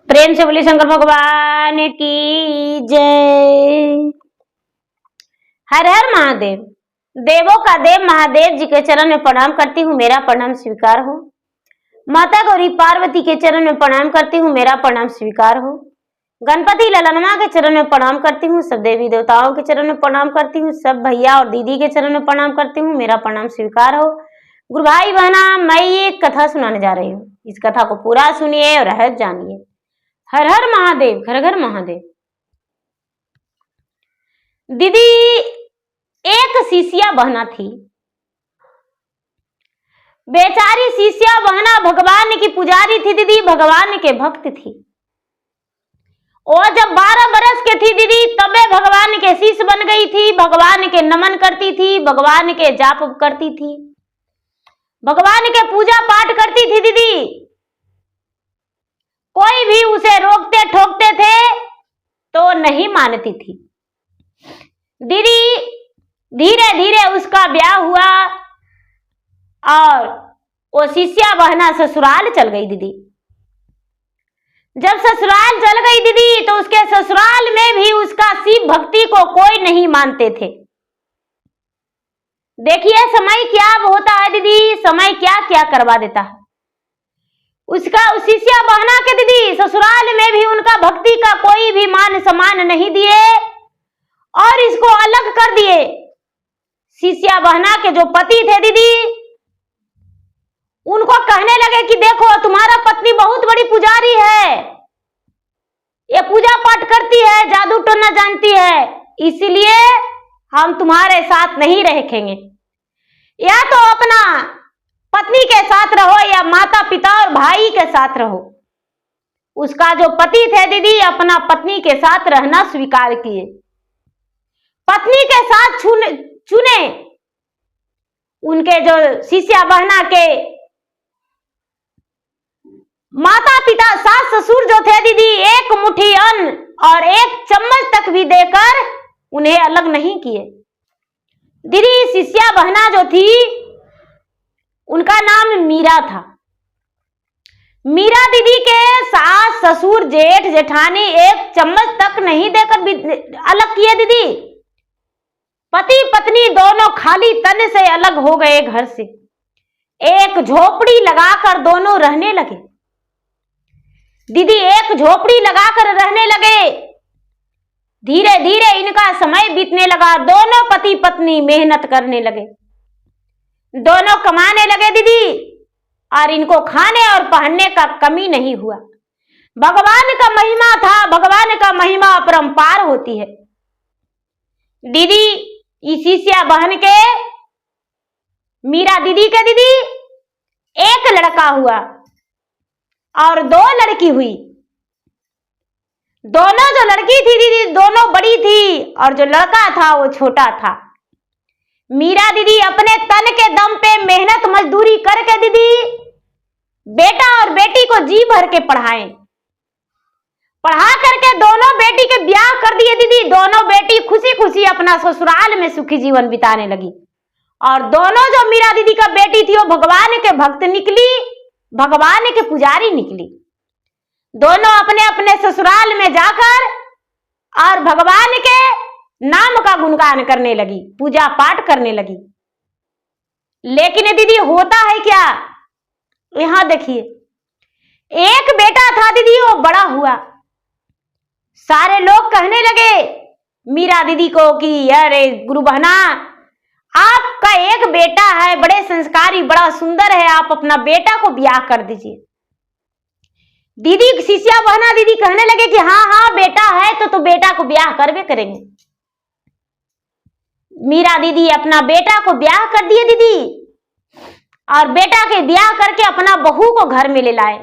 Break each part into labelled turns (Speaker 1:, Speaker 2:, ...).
Speaker 1: प्रेम से बोलिए शंकर भगवान की जय। हर हर महादेव। देवों का देव महादेव जी के चरण में प्रणाम करती हूँ, मेरा प्रणाम स्वीकार हो। माता गौरी पार्वती के चरण में प्रणाम करती हूँ, मेरा प्रणाम स्वीकार हो। गणपति ललनमा के चरण में प्रणाम करती हूँ, सब देवी देवताओं के चरण में प्रणाम करती हूँ, सब भैया और दीदी के चरण में प्रणाम करती हूँ, मेरा प्रणाम स्वीकार हो। गुरु भाई बहना, मैं एक कथा सुनाने जा रही हूँ, इस कथा को पूरा सुनिए और रहस्य जानिए। हर हर महादेव, घर घर महादेव। दीदी एक शिष्या बहना थी। बेचारी शिष्या बहना भगवान की पुजारी थी दीदी, भगवान के भक्त थी। और जब 12 बरस के थी दीदी, तबे भगवान के शिष्य बन गई थी। भगवान के नमन करती थी, भगवान के जाप करती थी, भगवान के पूजा पाठ करती थी दीदी। कोई भी उसे रोकते ठोकते थे तो नहीं मानती थी दीदी। धीरे धीरे उसका ब्याह हुआ और वो शिष्या बहना ससुराल चल गई दीदी। जब ससुराल चल गई दीदी, तो उसके ससुराल में भी उसका शिव भक्ति को कोई नहीं मानते थे। देखिए समय क्या होता है दीदी, समय क्या क्या करवा देता है। उसका उस शिष्या बहना के दीदी ससुराल में भी उनका भक्ति का कोई भी मान सम्मान नहीं दिए और इसको अलग कर दिए। शिष्या बहना के जो पति थे दीदी, उनको कहने लगे कि देखो तुम्हारा पत्नी बहुत बड़ी पुजारी है, ये पूजा पाठ करती है, जादू टोना जानती है, इसलिए हम तुम्हारे साथ नहीं रहेंगे। या तो अपना पत्नी के साथ रहो या माता पिता और भाई के साथ रहो। उसका जो पति थे दीदी, अपना पत्नी के साथ रहना स्वीकार किए, पत्नी के साथ चुने। उनके जो शिष्या बहना के माता पिता सास ससुर जो थे दीदी, एक मुट्ठी अन्न और एक चम्मच तक भी देकर उन्हें अलग नहीं किए दीदी। शिष्या बहना जो थी उनका नाम मीरा था। मीरा दीदी के सास ससुर जेठ जेठानी एक चम्मच तक नहीं देकर अलग किए दीदी। पति पत्नी दोनों खाली तन से अलग हो गए घर से। एक झोपड़ी लगाकर दोनों रहने लगे दीदी, एक झोपड़ी लगाकर रहने लगे। धीरे धीरे इनका समय बीतने लगा, दोनों पति पत्नी मेहनत करने लगे, दोनों कमाने लगे दीदी, और इनको खाने और पहनने का कमी नहीं हुआ। भगवान का महिमा था, भगवान का महिमा अपरंपार होती है दीदी। इस शिष्या बहन के मीरा दीदी के दीदी एक लड़का हुआ और 2 लड़की हुई। दोनों जो लड़की थी दीदी, दोनों बड़ी थी और जो लड़का था वो छोटा था। मीरा दीदी अपने तन के दम पे मेहनत मजदूरी करके दीदी बेटा और बेटी को जी भर के पढ़ा करके दोनों बेटी के ब्याह कर दिए दीदी। दोनों बेटी खुशी खुशी अपना ससुराल में सुखी जीवन बिताने लगी। और दोनों जो मीरा दीदी का बेटी थी वो भगवान के भक्त निकली, भगवान के पुजारी निकली। दोनों अपने अपने ससुराल में जाकर और भगवान के नाम का गुणगान करने लगी, पूजा पाठ करने लगी। लेकिन दीदी होता है क्या, यहां देखिए, एक बेटा था दीदी, वो बड़ा हुआ। सारे लोग कहने लगे मीरा दीदी को कि अरे गुरु बहना, आपका एक बेटा है, बड़े संस्कारी, बड़ा सुंदर है, आप अपना बेटा को ब्याह कर दीजिए। दीदी शिष्या बहना दीदी कहने लगे कि हाँ हाँ बेटा है तो बेटा को ब्याह करवे करेंगे। मीरा दीदी अपना बेटा को ब्याह कर दिए दीदी, और बेटा के ब्याह करके अपना बहू को घर में ले लाए।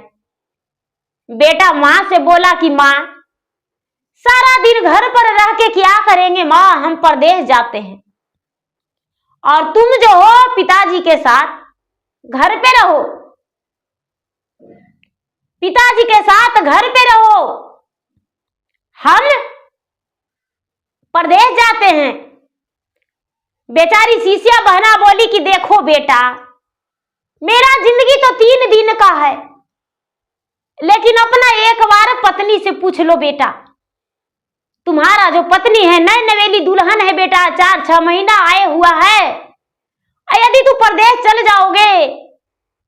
Speaker 1: बेटा माँ से बोला कि माँ सारा दिन घर पर रह के क्या करेंगे माँ, हम परदेश जाते हैं, और तुम जो हो पिताजी के साथ घर पे रहो, पिताजी के साथ घर पे रहो, हम परदेश जाते हैं। बेचारी शिष्या बहना बोली कि देखो बेटा, मेरा जिंदगी तो 3 दिन का है, लेकिन अपना एक बार पत्नी पत्नी से पूछ लो बेटा, तुम्हारा जो पत्नी है, नई नवेली दुल्हन है बेटा, 4-6 महीना आए हुआ है। यदि तू परदेश चल जाओगे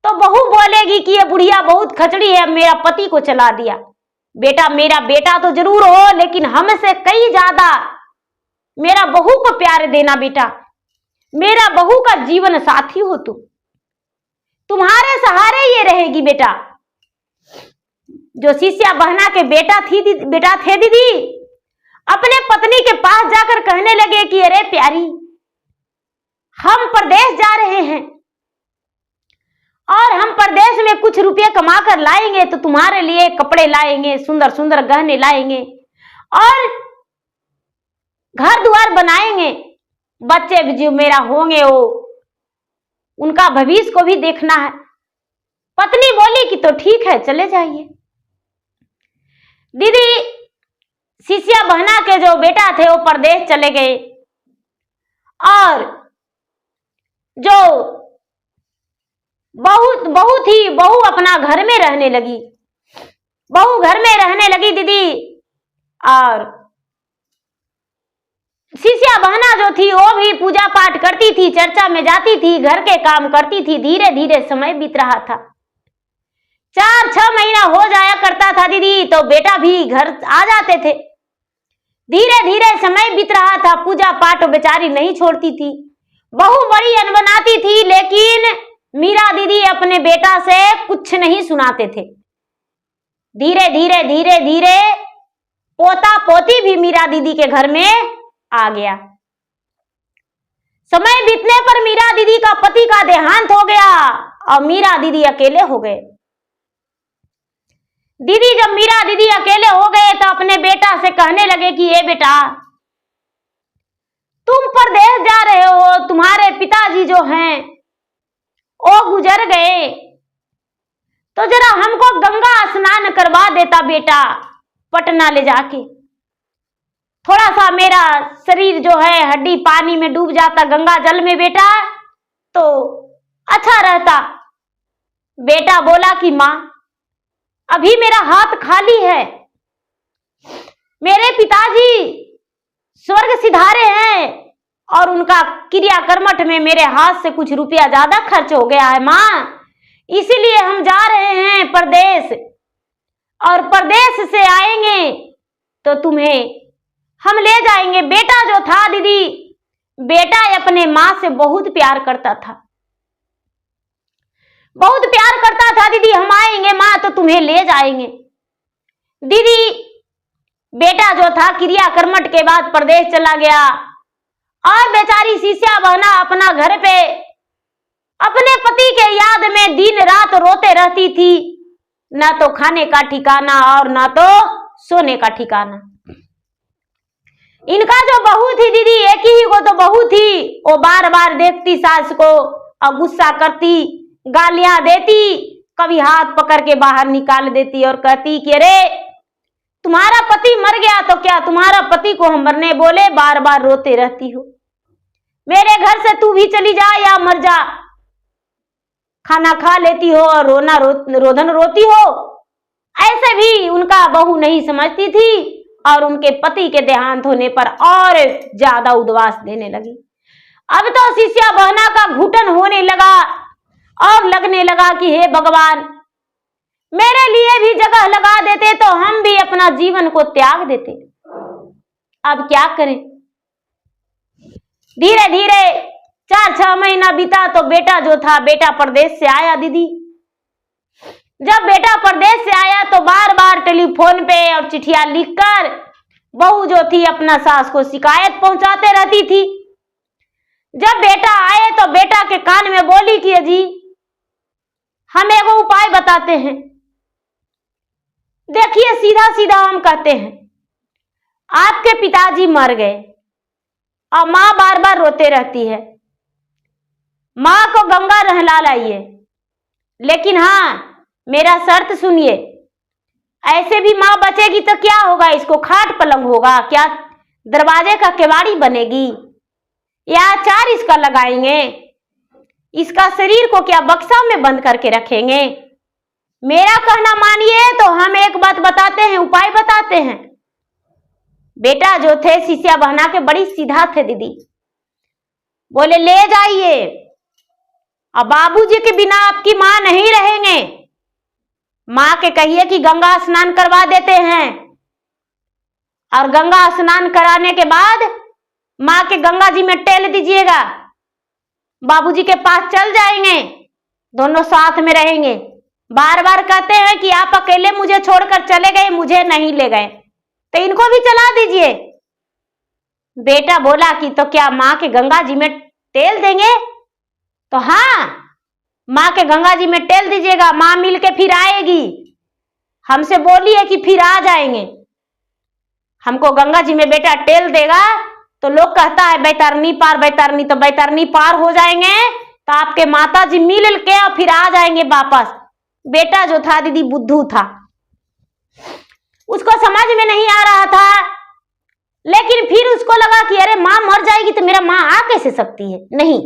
Speaker 1: तो बहू बोलेगी कि ये बुढ़िया बहुत खचड़ी है, मेरा पति को चला दिया। बेटा, मेरा बेटा तो जरूर हो, लेकिन हमसे कई ज्यादा मेरा बहू को प्यार देना बेटा। मेरा बहू का जीवन साथी हो तुम, तुम्हारे सहारे ये रहेगी बेटा। जो शिष्या बहना के बेटा थे दीदी, अपने पत्नी के पास जाकर कहने लगे कि अरे प्यारी, हम परदेश जा रहे हैं और हम परदेश में कुछ रुपये कमा कर लाएंगे तो तुम्हारे लिए कपड़े लाएंगे, सुंदर सुंदर गहने लाएंगे और घर द्वार बनाएंगे। बच्चे भी जो मेरा होंगे वो उनका भविष्य को भी देखना है। पत्नी बोली कि तो ठीक है, चले जाइए। दीदी, शिष्या बहना के जो बेटा थे वो परदेश चले गए और जो बहू अपना घर में रहने लगी। बहू घर में रहने लगी दीदी, और शिष्या बहना जो थी वो भी पूजा पाठ करती थी, चर्चा में जाती थी, घर के काम करती थी। धीरे धीरे समय बीत रहा था। 4-6 महीना हो जाया करता था दीदी, तो बेटा भी घर आ जाते थे। धीरे धीरे समय बीत रहा था। पूजा पाठ बेचारी नहीं छोड़ती थी। बहू बड़ी अनबनाती थी, लेकिन मीरा दीदी अपने बेटा से कुछ नहीं सुनाते थे। धीरे धीरे पोता पोती भी मीरा दीदी के घर में आ गया। समय बीतने पर मीरा दीदी का पति का देहांत हो गया और मीरा दीदी अकेले हो गए। दीदी, जब मीरा दीदी अकेले हो गए तो अपने बेटा से कहने लगे कि ये बेटा, तुम परदेश जा रहे हो, तुम्हारे पिताजी जो हैं वो गुजर गए, तो जरा हमको गंगा स्नान करवा देता बेटा, पटना ले जाके। थोड़ा सा मेरा शरीर जो है हड्डी पानी में डूब जाता गंगा जल में बेटा, तो अच्छा रहता। बेटा बोला कि माँ, अभी मेरा हाथ खाली है, मेरे पिताजी स्वर्ग सिधारे हैं और उनका क्रिया कर्मठ में मेरे हाथ से कुछ रुपया ज्यादा खर्च हो गया है माँ, इसीलिए हम जा रहे हैं परदेश, और परदेश से आएंगे तो तुम्हें हम ले जाएंगे। बेटा जो था दीदी, बेटा अपने माँ से बहुत प्यार करता था, बहुत प्यार करता था। दीदी, हम आएंगे माँ तो तुम्हें ले जाएंगे। दीदी, बेटा जो था क्रिया कर्मठ के बाद परदेश चला गया और बेचारी शिष्या बहना अपना घर पे अपने पति के याद में दिन रात रोते रहती थी। ना तो खाने का ठिकाना और ना तो सोने का ठिकाना। इनका जो बहू थी दीदी, एक ही को तो बहू थी, वो बार बार देखती सास को और गुस्सा करती, गालियां देती, कभी हाथ पकड़ के बाहर निकाल देती और कहती कि अरे तुम्हारा पति मर गया तो क्या तुम्हारा पति को हम मरने बोले, बार बार रोते रहती हो, मेरे घर से तू भी चली जा या मर जा। खाना खा लेती हो और रोदन रोती हो। ऐसे भी उनका बहू नहीं समझती थी और उनके पति के देहांत होने पर और ज्यादा उद्वास देने लगी। अब तो शिष्या बहना का घुटन होने लगा और लगने लगा कि हे भगवान, मेरे लिए भी जगह लगा देते तो हम भी अपना जीवन को त्याग देते। अब क्या करें। धीरे धीरे 4-6 महीना बीता तो बेटा जो था, बेटा परदेश से आया दीदी। जब बेटा परदेश से आया तो बार बार टेलीफोन पे और चिट्ठियां लिखकर बहू जो थी अपना सास को शिकायत पहुंचाते रहती थी। जब बेटा आए तो बेटा के कान में बोली कि जी हम एगो उपाय बताते हैं। देखिए, सीधा सीधा हम कहते हैं, आपके पिताजी मर गए और माँ बार बार रोते रहती है, माँ को गंगा नहला लाइए, लेकिन हाँ मेरा शर्त सुनिए, ऐसे भी माँ बचेगी तो क्या होगा, इसको खाट पलंग होगा क्या, दरवाजे का केवाड़ी बनेगी या अचार इसका लगाएंगे, इसका शरीर को क्या बक्सा में बंद करके रखेंगे। मेरा कहना मानिए तो हम एक बात बताते हैं, उपाय बताते हैं। बेटा जो थे शिष्या बहना के बड़ी सीधा थे दीदी, बोले ले जाइए, अब बाबूजी के बिना आपकी माँ नहीं रहेंगे, माँ के कहिए कि गंगा स्नान करवा देते हैं, और गंगा स्नान कराने के बाद माँ के गंगा जी में टेल दीजिएगा, बाबूजी के पास चल जाएंगे, दोनों साथ में रहेंगे। बार बार कहते हैं कि आप अकेले मुझे छोड़कर चले गए, मुझे नहीं ले गए, तो इनको भी चला दीजिए। बेटा बोला कि तो क्या माँ के गंगा जी में टेल देंगे? तो हाँ, माँ के गंगा जी में टेल दीजिएगा, माँ मिल के फिर आएगी, हमसे बोली है कि फिर आ जाएंगे, हमको गंगा जी में बेटा टेल देगा तो लोग कहता है बैतरनी पार, बैतरनी, तो बैतरनी पार हो जाएंगे तो आपके माता जी मिल के और फिर आ जाएंगे वापस। बेटा जो था दीदी बुद्धू था, उसको समझ में नहीं आ रहा था, लेकिन फिर उसको लगा कि अरे माँ मर जाएगी तो मेरा माँ आ कैसे सकती है। नहीं,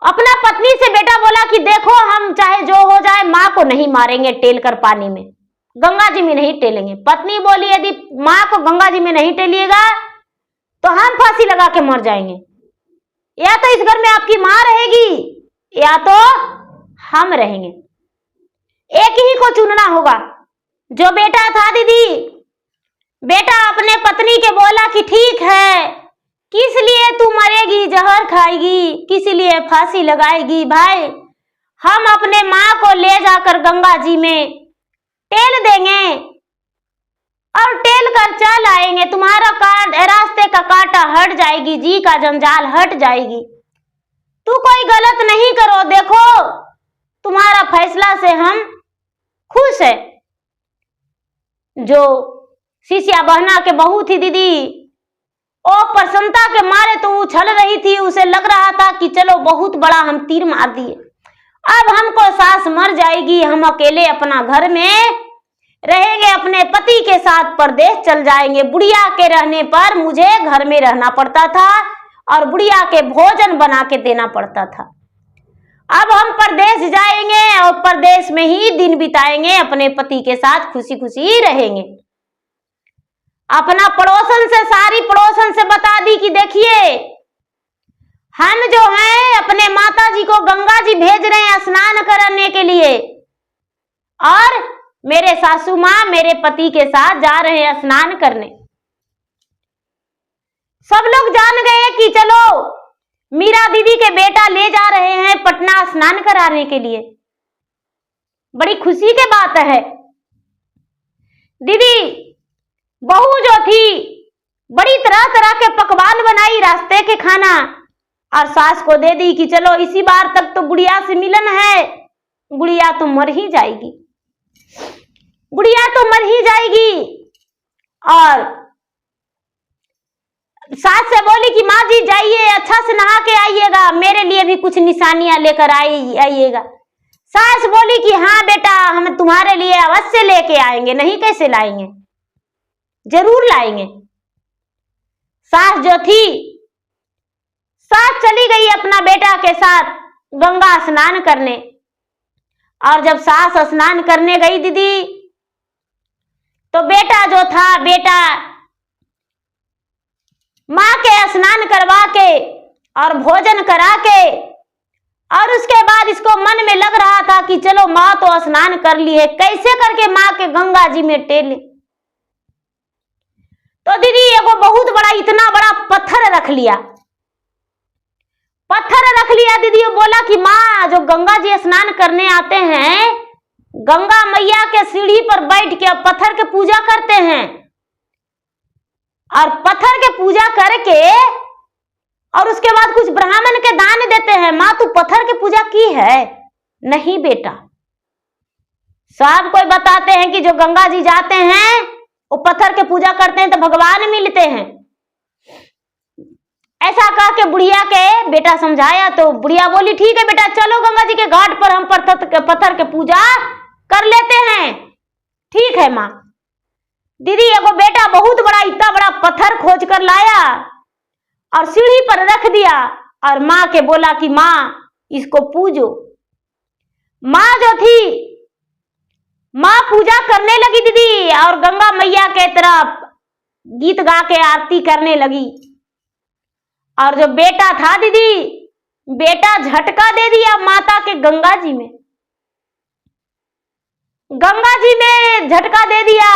Speaker 1: अपना पत्नी से बेटा बोला कि देखो हम चाहे जो हो जाए माँ को नहीं मारेंगे टेल कर पानी में, गंगा जी में नहीं टेलेंगे। पत्नी बोली यदि माँ को गंगा जी में नहीं टेलिएगा तो हम फांसी लगा के मर जाएंगे, या तो इस घर में आपकी माँ रहेगी या तो हम रहेंगे, एक ही को चुनना होगा। जो बेटा था दीदी, बेटा अपने पत्नी के बोला कि ठीक है, किस लिए तू मरेगी, जहर खाएगी, किस लिए फांसी लगाएगी, भाई हम अपने माँ को ले जाकर गंगा जी में टेल देंगे और टेल कर चल आएंगे, तुम्हारा रास्ते का कांटा हट जाएगी, जी का जंजाल हट जाएगी, तू कोई गलत नहीं करो, देखो तुम्हारा फैसला से हम खुश है। जो शिष्या बहना के बहू थी दीदी, ओ प्रसन्नता के मारे तो उछल रही थी, उसे लग रहा था कि चलो बहुत बड़ा हम तीर मार दिए, अब हमको सास मर जाएगी, हम अकेले अपना घर में रहेंगे, अपने पति के साथ परदेश चल जाएंगे। बुढ़िया के रहने पर मुझे घर में रहना पड़ता था और बुढ़िया के भोजन बना के देना पड़ता था, अब हम परदेश जाएंगे और परदेश में ही दिन बिताएंगे, अपने पति के साथ खुशी खुशी रहेंगे। अपना पड़ोसन से, सारी पड़ोसन से बता दी कि देखिए हम जो हैं अपने माता जी को गंगा जी भेज रहे हैं स्नान कराने के लिए, और मेरे सासू माँ मेरे पति के साथ जा रहे हैं स्नान करने। सब लोग जान गए कि चलो मीरा दीदी के बेटा ले जा रहे हैं पटना स्नान कराने के लिए, बड़ी खुशी की बात है। दीदी बहू जो थी बड़ी तरह तरह के पकवान बनाई, रास्ते के खाना, और सास को दे दी कि चलो इसी बार तक तो बुढ़िया से मिलन है, बुढ़िया तो मर ही जाएगी, बुढ़िया तो मर ही जाएगी। और सास से बोली कि माँ जी जाइए अच्छा से नहा के आइएगा, मेरे लिए भी कुछ निशानियां लेकर आइएगा। सास बोली कि हाँ बेटा हम तुम्हारे लिए अवश्य लेके आएंगे, नहीं कैसे लाएंगे, जरूर लाएंगे। सास जो थी, सास चली गई अपना बेटा के साथ गंगा स्नान करने, और जब सास स्नान करने गई दीदी तो बेटा जो था, बेटा माँ के स्नान करवा के और भोजन करा के, और उसके बाद इसको मन में लग रहा था कि चलो माँ तो स्नान कर ली है, कैसे करके माँ के गंगा जी में टेले। तो दीदी एगो बहुत बड़ा, इतना बड़ा पत्थर रख लिया, पत्थर रख लिया दीदी, बोला कि माँ जो गंगा जी स्नान करने आते हैं, गंगा मैया के सीढ़ी पर बैठ के पत्थर के पूजा करते हैं, और पत्थर के पूजा करके और उसके बाद कुछ ब्राह्मण के दान देते हैं। माँ तू पत्थर की पूजा की है? नहीं बेटा, सब कोई बताते हैं कि जो गंगा जी जाते हैं वो पत्थर के पूजा करते हैं तो भगवान मिलते हैं। ऐसा कह के बुढ़िया के बेटा समझाया तो बुढ़िया बोली ठीक है बेटा चलो गंगा जी के घाट पर हम पत्थर के पूजा कर लेते हैं। ठीक है माँ। दीदी एगो बेटा बहुत बड़ा, इतना बड़ा पत्थर खोज कर लाया और सीढ़ी पर रख दिया और माँ के बोला कि माँ इसको पूजो। माँ जो थी, माँ पूजा करने लगी दीदी, और गंगा मैया के तरफ गीत गा के आरती करने लगी। और जो बेटा था दीदी, बेटा झटका दे दिया माता के गंगा जी में, गंगा जी में झटका दे दिया।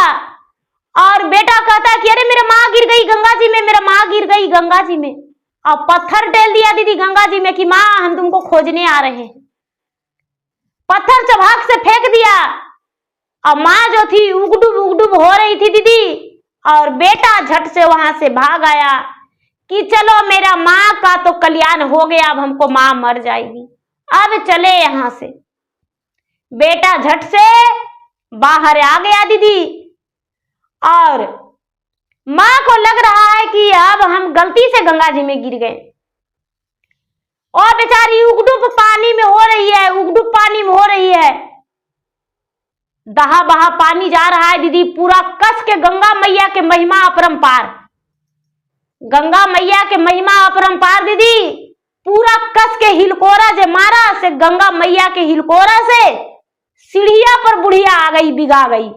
Speaker 1: और बेटा कहता कि अरे मेरा माँ गिर गई गंगा जी में, मेरा माँ गिर गई गंगा जी में। और पत्थर डाल दिया दीदी गंगा जी में कि माँ हम तुमको खोजने आ रहे हैं। पत्थर चबाक से फेंक दिया, और माँ जो थी उगडुब हो रही थी दीदी, और बेटा झट से वहां से भाग आया कि चलो मेरा माँ का तो कल्याण हो गया, अब हमको माँ मर जाएगी, अब चले यहां से। बेटा झट से बाहर आ गया दीदी, और माँ को लग रहा है कि अब हम गलती से गंगा जी में गिर गए, और बेचारी उगडुब पानी में हो रही है, उगडुब पानी में हो रही है, दहा बहा पानी जा रहा है दीदी, पूरा कस के गंगा मैया के महिमा अपरंपार, गंगा मैया के महिमा अपरंपार दीदी, पूरा कस के हिलकोरा जे मारा से गंगा मैया के हिलकोरा से सीढ़िया पर बुढ़िया आ गई, बिगा गई।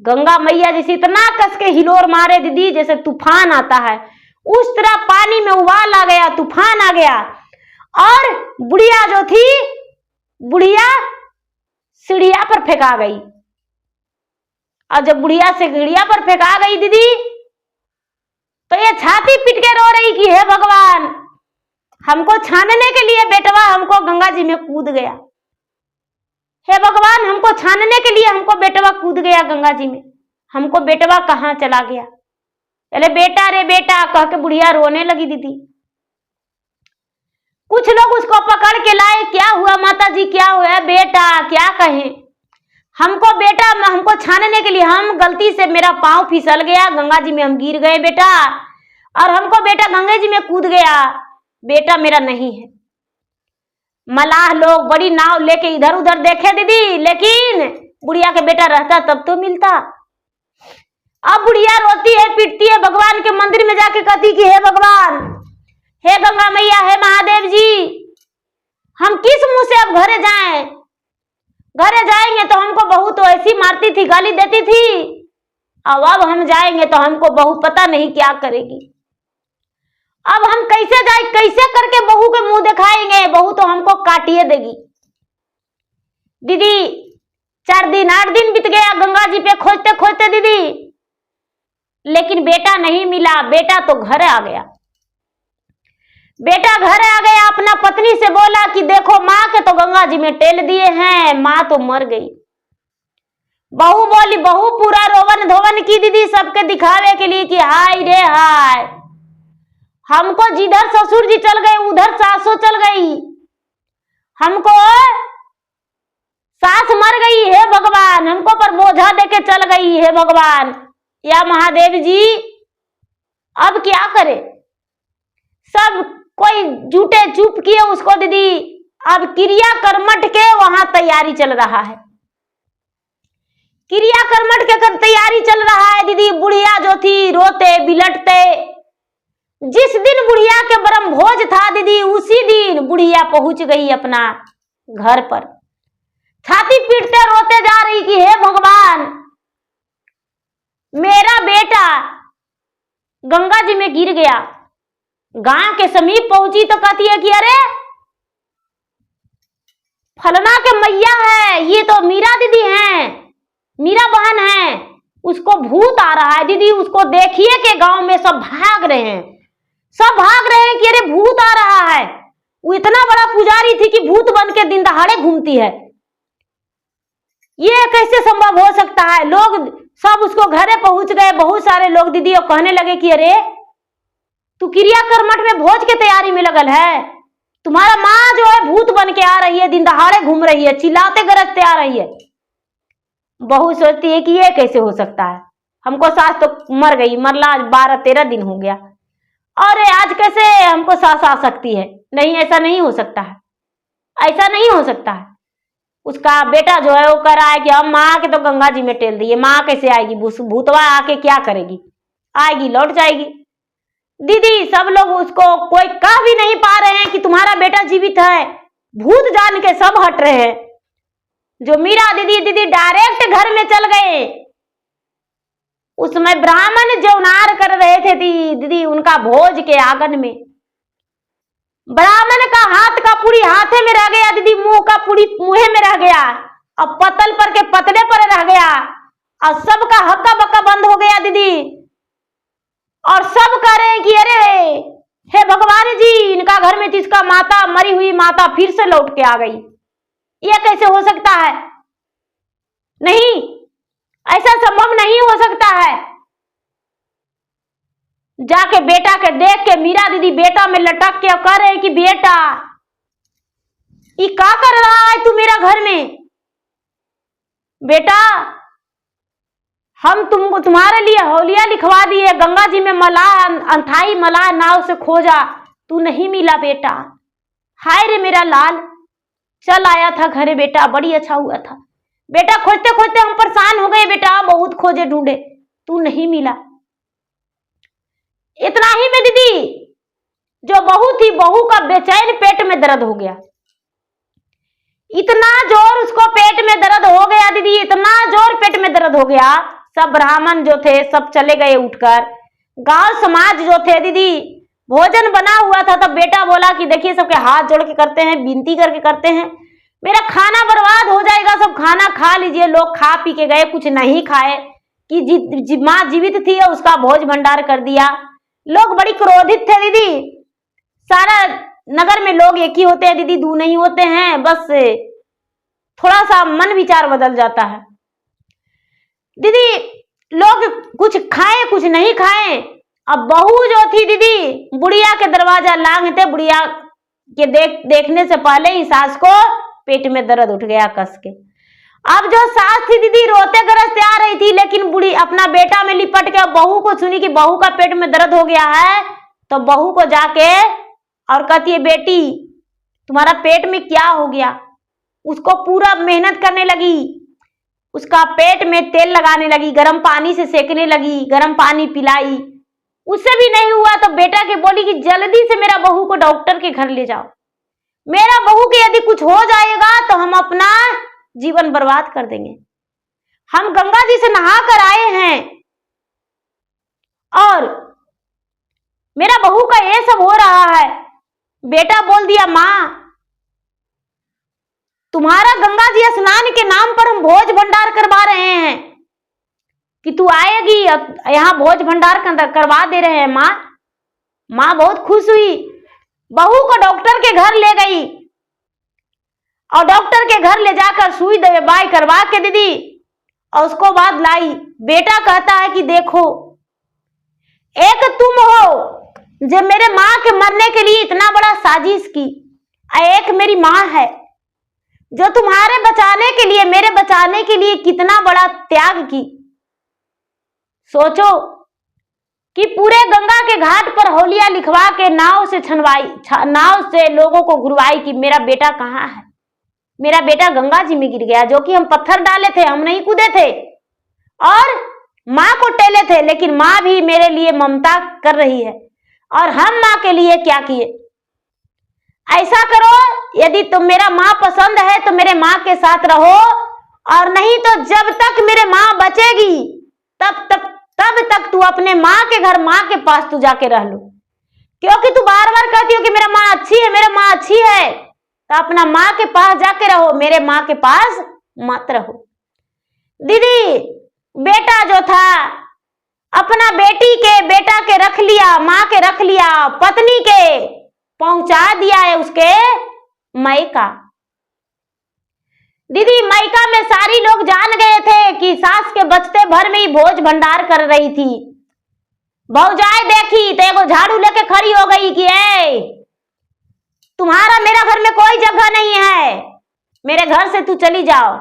Speaker 1: गंगा मैया जैसे इतना कस के हिलोर मारे दीदी जैसे तूफान आता है, उस तरह पानी में उबाल आ गया, तूफान आ गया, और बुढ़िया जो थी, बुढ़िया सीढ़िया पर फेंका गई। और जब बुढ़िया से सीढ़िया पर फेंका गई दीदी, तो ये छाती पीट के रो रही कि हे भगवान, हमको छानने के लिए बेटवा हमको गंगा जी में कूद गया, हे भगवान हमको छानने के लिए हमको बेटवा कूद गया गंगा जी में, हमको बेटवा कहाँ चला गया। अरे बेटा रे बेटा कह के बुढ़िया रोने लगी दीदी। कुछ लोग उसको पकड़ के लाए, क्या हुआ माता जी, क्या हुआ बेटा, क्या कहें, हमको बेटा हमको छानने के लिए, हम गलती से मेरा पांव फिसल गया गंगा जी में, हम गिर गए बेटा, और हमको बेटा गंगा जी में कूद गया, बेटा मेरा नहीं है। मलाह लोग बड़ी नाव लेके इधर उधर देखे दीदी, लेकिन बुढ़िया के बेटा रहता तब तो मिलता। अब बुढ़िया रोती है, पीटती है, भगवान के मंदिर में जाके कहती कि हे भगवान, हे गंगा मैया, हे महादेव जी, हम किस मुंह से अब घरे जाएं, घरे जाएंगे तो हमको बहू तो ऐसी मारती थी, गाली देती थी, अब हम जाएंगे तो हमको बहू पता नहीं क्या करेगी, अब हम कैसे जाए, कैसे करके बहू के मुंह दिखाएंगे, बहू तो हमको काटिए देगी। दीदी 4 दिन 8 दिन बीत गया गंगा जी पे खोजते खोजते दीदी, लेकिन बेटा नहीं मिला। बेटा तो घर आ गया, बेटा घर आ गया, अपना पत्नी से बोला कि देखो माँ के तो गंगा जी में टेल दिए हैं, माँ तो मर गई। बहू बोली, बहू पूरा रोवन धोवन की दीदी, सबके दिखावे के लिए कि हाय रे हाय, हमको जिधर ससुर जी चल गए उधर सासो चल गई, हमको सास मर गई, हे भगवान हमको पर बोझा देके चल गई, हे भगवान या महादेव जी अब क्या करे। सब कोई जूटे चुप किए उसको दीदी, अब क्रिया कर्मठ के वहां तैयारी चल रहा है, क्रिया कर्मठ के कर तैयारी चल रहा है दीदी। बुढ़िया जो थी रोते बिलटते, जिस दिन बुढ़िया के ब्रह्म भोज था दीदी, उसी दिन बुढ़िया पहुंच गई अपना घर पर, छाती पीटते रोते जा रही कि हे भगवान, मेरा बेटा गंगा जी में गिर गया। गांव के समीप पहुंची तो कहती है कि अरे फलना के मैया है, ये तो मीरा दीदी हैं, मीरा बहन है, उसको भूत आ रहा है दीदी, उसको देखिए कि गांव में सब भाग रहे हैं, सब भाग रहे हैं कि अरे भूत आ रहा है। वो इतना बड़ा पुजारी थी कि भूत बन के दिन दहाड़े घूमती है, ये कैसे संभव हो सकता है। लोग सब उसको घरे पहुंच गए, बहुत सारे लोग दीदी, और कहने लगे कि अरे तू क्रिया कर्मठ में भोज के तैयारी में लगल है, तुम्हारा माँ जो है भूत बन के आ रही है, दिन दहाड़े घूम रही है, चिल्लाते गरजते आ रही है। बहू सोचती है कि ये कैसे हो सकता है, हमको सास तो मर गई, मरला 12-13 दिन हो गया, और आज कैसे हमको सास आ सकती है। नहीं, ऐसा नहीं हो सकता है, ऐसा नहीं हो सकता है। उसका बेटा जो है वो कह रहा है कि हम माँ के तो गंगा जी में टेल दिए, माँ कैसे आएगी, भूतवा आके क्या करेगी, आएगी लौट जाएगी। दीदी सब लोग उसको कोई कह भी नहीं पा रहे हैं कि तुम्हारा बेटा जीवित है, भूत जान के सब हट रहे हैं। जो मीरा दीदी डायरेक्ट घर में चल गए। उस समय ब्राह्मण जो नार कर रहे थे दीदी उनका भोज के आंगन में। ब्राह्मण का हाथ का पूरी हाथे में रह गया दीदी, मुंह का पूरी मुंहे में रह गया, अब पतल पर के पतले पर रह गया, और सबका हक्का बक्का बंद हो गया दीदी। और सब कह रहे हैं कि अरे हे भगवान जी, इनका घर में जिसका माता मरी हुई माता फिर से लौट के आ गई, यह कैसे हो सकता है? नहीं, ऐसा संभव नहीं हो सकता है। जाके बेटा के देख के मीरा दीदी बेटा में लटक के कह रहे कि बेटा ये क्या कर रहा है तू मेरा घर में? बेटा हम तुम्हारे लिए होलिया लिखवा दिए, गंगा जी में अंथाई मला नाव से खोजा, तू नहीं मिला बेटा। हाय रे मेरा लाल, चल आया था घरे बेटा, बड़ी अच्छा हुआ था बेटा, खोजते खोजते हम परेशान हो गए बेटा, बहुत खोजे ढूंढे, तू नहीं मिला। इतना ही में दीदी जो बहू थी, बहू का बेचैन पेट में दर्द हो गया, इतना जोर उसको पेट में दर्द हो गया दीदी, इतना जोर पेट में दर्द हो गया। सब ब्राह्मण जो थे सब चले गए उठकर। गांव समाज जो थे दीदी, भोजन बना हुआ था, तब बेटा बोला कि देखिए सबके हाथ जोड़ के करते हैं, विनती करके करते हैं, मेरा खाना बर्बाद हो जाएगा, सब खाना खा लीजिए। लोग खा पी के गए, कुछ नहीं खाए कि माँ जीवित थी और उसका भोज भंडार कर दिया। लोग बड़ी क्रोधित थे दीदी। सारा नगर में लोग एक ही होते हैं दीदी, दो नहीं होते हैं, बस थोड़ा सा मन विचार बदल जाता है दीदी। लोग कुछ खाए कुछ नहीं खाए। अब बहू जो थी दीदी, बुढ़िया के दरवाजा लांघते, बुढ़िया के देखने से पहले ही सास को पेट में दर्द उठ गया कस के। अब जो सास थी दीदी रोते गरजते आ रही थी, लेकिन बुढ़ी अपना बेटा में लिपट के बहू को सुनी कि बहू का पेट में दर्द हो गया है, तो बहू को जाके और कहती है बेटी तुम्हारा पेट में क्या हो गया। उसको पूरा मेहनत करने लगी, उसका पेट में तेल लगाने लगी, गर्म पानी से सेकने लगी, गर्म पानी पिलाई, उससे भी नहीं हुआ तो बेटा के बोली कि जल्दी से मेरा बहू को डॉक्टर के घर ले जाओ, मेरा बहू के यदि कुछ हो जाएगा तो हम अपना जीवन बर्बाद कर देंगे। हम गंगा जी से नहा कर आए हैं और मेरा बहू का ये सब हो रहा है। बेटा बोल दिया माँ तुम्हारा गंगा जी स्नान के नाम पर हम भोज भंडार करवा रहे हैं कि तू आएगी, यहाँ भोज भंडार करवा दे रहे हैं माँ। माँ बहुत खुश हुई, बहू को डॉक्टर के घर ले गई और डॉक्टर के घर ले जाकर सुई दवाई करवा के दीदी और उसको बाद लाई। बेटा कहता है कि देखो एक तुम हो जो मेरे माँ के मरने के लिए इतना बड़ा साजिश की, एक मेरी माँ है जो तुम्हारे बचाने के लिए, मेरे बचाने के लिए कितना बड़ा त्याग की। सोचो कि पूरे गंगा के घाट पर होलिया लिखवा के नाव से छनवाई, नाव से लोगों को घुरवाई कि मेरा बेटा कहाँ है, मेरा बेटा गंगा जी में गिर गया, जो कि हम पत्थर डाले थे, हम नहीं कूदे थे और माँ को टेले थे, लेकिन माँ भी मेरे लिए ममता कर रही है और हम माँ के लिए क्या किए। ऐसा करो, यदि तुम मेरा माँ पसंद है तो मेरे माँ के साथ रहो, और नहीं तो जब तक मेरे माँ बचेगी तब तक तू अपने माँ के घर, माँ के पास तू जाके रह लो, क्योंकि तू बार बार कहती हो कि मेरा माँ अच्छी है, मेरा माँ अच्छी है, तो अपना माँ के पास जाके रहो, मेरे माँ के पास मत रहो। दीदी बेटा जो था अपना बेटा के रख लिया, माँ के रख लिया, पत्नी के पहुंचा दिया है उसके मायका। दीदी मायका में सारी लोग जान गए थे कि सास के बचते भर में ही भोज भंडार कर रही थी। भौजाई देखी तो एगो झाड़ू लेके खड़ी हो गई कि तुम्हारा मेरा घर में कोई जगह नहीं है, मेरे घर से तू चली जाओ।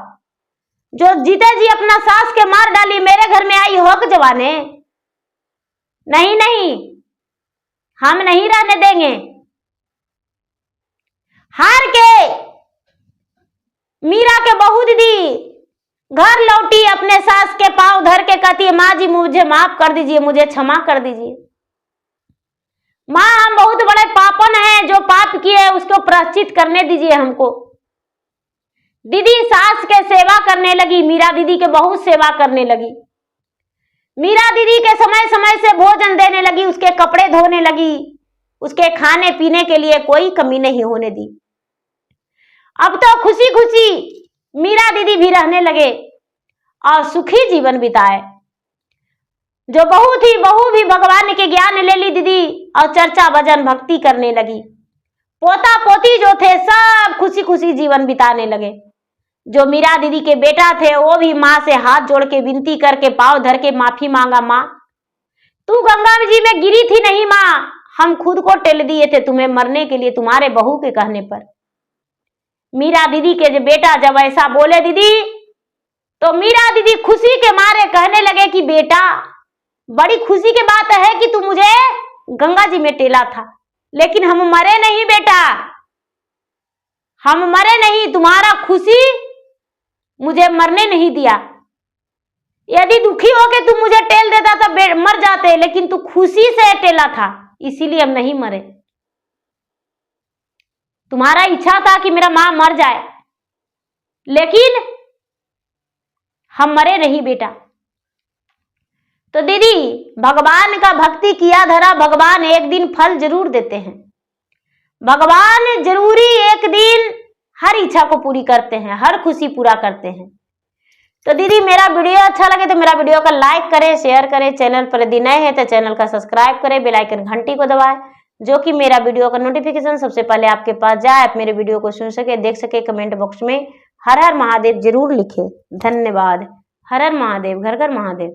Speaker 1: जो जीते जी अपना सास के मार डाली, मेरे घर में आई हक जवाने, नहीं नहीं हम नहीं रहने देंगे। हार के मीरा के बहू दीदी घर लौटी, अपने सास के पांव धर के कहती है माँ जी मुझे माफ कर दीजिए, मुझे क्षमा कर दीजिए। माँ हम बहुत बड़े पापन हैं, जो पाप किए उसको प्रायश्चित करने दीजिए हमको। दीदी सास के सेवा करने लगी, मीरा दीदी के बहुत सेवा करने लगी। मीरा दीदी के समय समय से भोजन देने लगी, उसके कपड़े धोने लगी, उसके खाने पीने के लिए कोई कमी नहीं होने दी। अब तो खुशी खुशी मीरा दीदी भी रहने लगे और सुखी जीवन बिताए। जो बहू भी भगवान के ज्ञान ले ली दीदी और चर्चा भजन भक्ति करने लगी। पोता पोती जो थे सब खुशी खुशी जीवन बिताने लगे। जो मीरा दीदी के बेटा थे वो भी माँ से हाथ जोड़ के विनती करके पांव धर के माफी मांगा, माँ तू गंगा जी में गिरी थी नहीं माँ, हम खुद को टेल दिए थे तुम्हें मरने के लिए तुम्हारे बहू के कहने पर। मीरा दीदी के जो बेटा जब ऐसा बोले दीदी, तो मीरा दीदी खुशी के मारे कहने लगे कि बेटा बड़ी खुशी की बात है कि तू मुझे गंगा जी में टेला था, लेकिन हम मरे नहीं बेटा, हम मरे नहीं, तुम्हारा खुशी मुझे मरने नहीं दिया। यदि दुखी होके तू मुझे टेल देता तो मर जाते, लेकिन तू खुशी से टेला था इसीलिए हम नहीं मरे। तुम्हारा इच्छा था कि मेरा मां मर जाए, लेकिन हम मरे नहीं बेटा। तो दीदी भगवान का भक्ति किया धरा, भगवान एक दिन फल जरूर देते हैं। भगवान जरूरी एक दिन हर इच्छा को पूरी करते हैं, हर खुशी पूरा करते हैं। तो दीदी मेरा वीडियो अच्छा लगे तो मेरा वीडियो को लाइक करें, शेयर करें, चैनल पर यदि नए हैं तो चैनल का सब्सक्राइब करें, बेल आइकन घंटी को दबाएं, जो कि मेरा वीडियो का नोटिफिकेशन सबसे पहले आपके पास जाए, आप मेरे वीडियो को सुन सके, देख सके। कमेंट बॉक्स में हर हर महादेव जरूर लिखे। धन्यवाद। हर हर महादेव, घर घर महादेव।